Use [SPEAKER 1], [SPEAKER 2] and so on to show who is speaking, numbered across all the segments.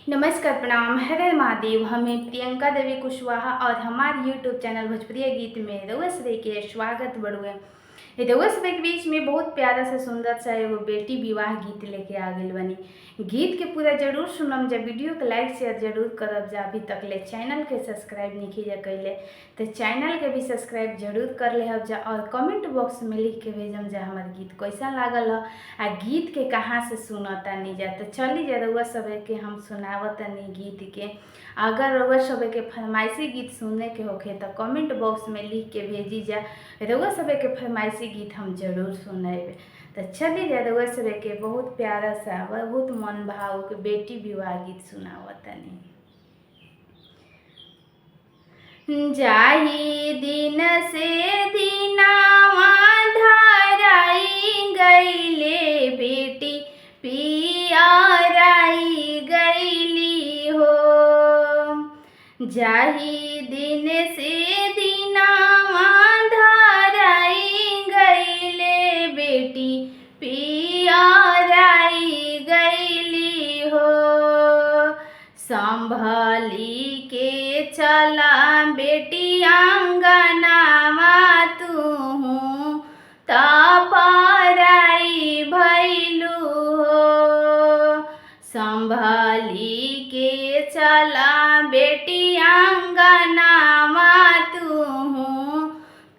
[SPEAKER 1] नमस्कार, प्रणाम, हर हर महादेव। हमें प्रियंका देवी कुशवाहा और हमारे यूट्यूब चैनल भोजपुरी गीत में रउआ सभे के स्वागत बड़ुए। रउआ सभे के बीच में बहुत प्यारा सा सुंदर सा एगो बेटी विवाह गीत लेके आ गई बनी। गीत के पूरा जरूर सुनम जा, वीडियो के लाइक शेयर जरूर करब जा। अभी तक ले चैनल के सब्सक्राइब नहीं किया कैले तो चैनल के भी सब्सक्राइब जरूर कर ले जा और कमेंट बॉक्स में लिख के भेजम जा हमार गीत कैसा लागल है आ गीत के कहाँ से सुनतानी जा। तो चली जा रउआ सभे के हम सुनावतनी गीत के। अगर रउआ सभे के फरमाइशी गीत सुनने के होखे तो कमेंट बॉक्स में लिख के भेजी जा। रउआ सभे के फरमाइशी गीत हम जरूर सुनेब। तो चली जा रउआ सभे के बहुत प्यारा सा बहुत मन भावुक बेटी विवाह गीत सुनावतनी। जाही दिन से दिनावा धराई गईले बेटी पियराई गईली हो। जाही दिन से दिनावा धराई गईले बेटी पियराई गईली हो। संभली के चला बेटी आंगनावा तूहू तपराई भैलू हो। संभली के चला बेटी आंगनावा तूहू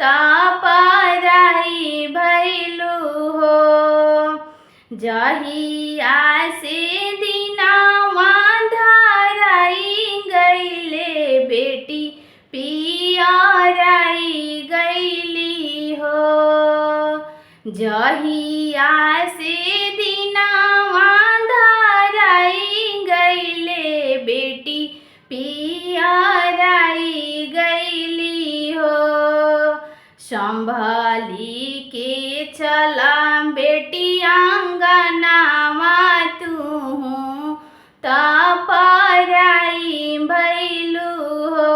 [SPEAKER 1] तपराई भैलू हो। जहिया से दिनावा धराई गईले बेटी पियराई गईली हो। जहिया से दिनावा धराई गईले बेटी पियराई गईली हो। संभली के चला बेटी आंगनावा तूहू तपराई भैलू हो।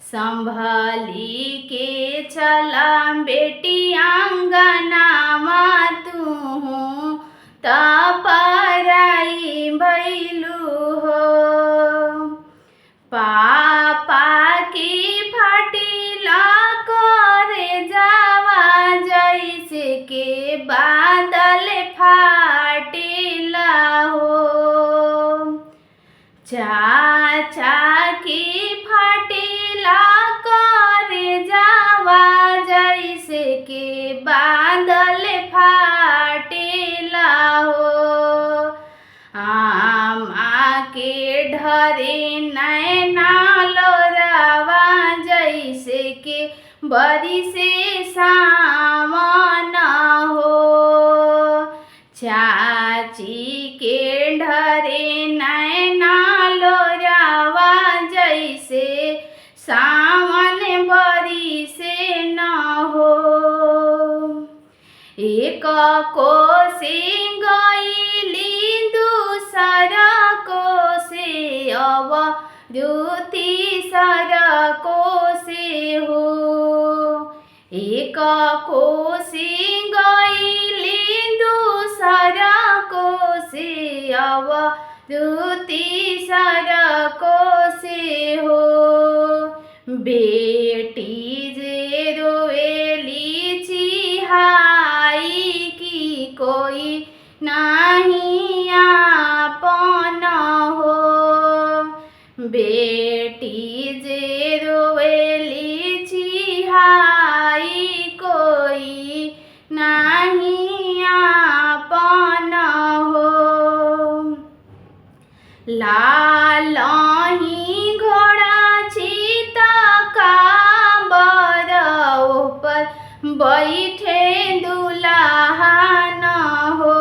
[SPEAKER 1] संभली के चला बेटी आंगनावा तूहू तपराई भैलू हो। पापा की फटिला करे जावा जैसे के बादल फाटिला हो। चाचा की फटिला करे जावा जैसे के बादल फाटिला हो। आमा के ढरे नैना लोरावा जैसे के बरी से सावन हो। चाची के ढरे नैना लोरावा जैसे सावन बरी से न हो। एक कोसी गईली दूसरा कोसे अवरुति सरको से हो। एक कोसी गईली दूसरा कोसे अवरुति सरको से हो। बेटी जे रोएली चिहाई की कोई नहीं आपन हो। बेटी जे रोएली चिहाई कोई नहीं आपन हो। लालही घोड़ा चीता काबर ऊपर बैठे दुल्हा न हो।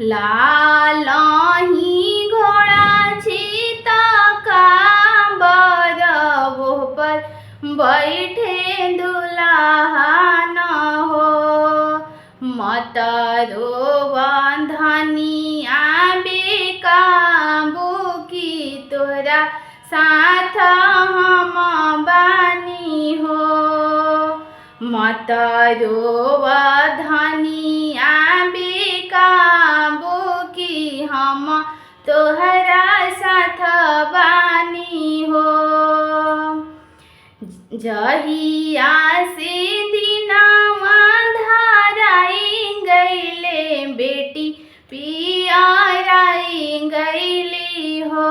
[SPEAKER 1] लालही घोड़ा चीता काबर ऊपर बैठे दुल्हा न हो। मत रोवा धनिया बेकाबू की तोरा साथ हम बानी हो। मत रोवा धनिया बेकाबू की हम तोहरा साथ बानी हो। जहिया से दिनावा धाराई गईले बेटी पियराई गईली हो।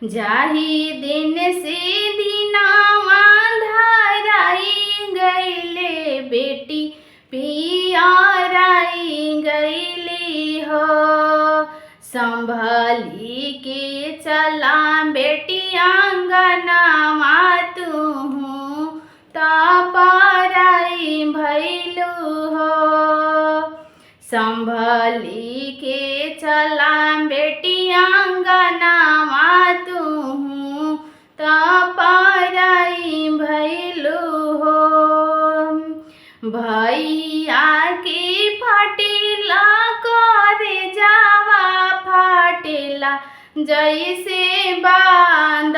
[SPEAKER 1] जाही दिन से दिनावा धाराई गईले बेटी पियराई गईली हो। संभली के चला बेटी आंगनवा तुहू तापराई भैलू हो। संभली के चला बेटी आंगनवा तुहू तापराई भैलू हो। भैया के फटेला करे जावा फाटेला जैसे बांध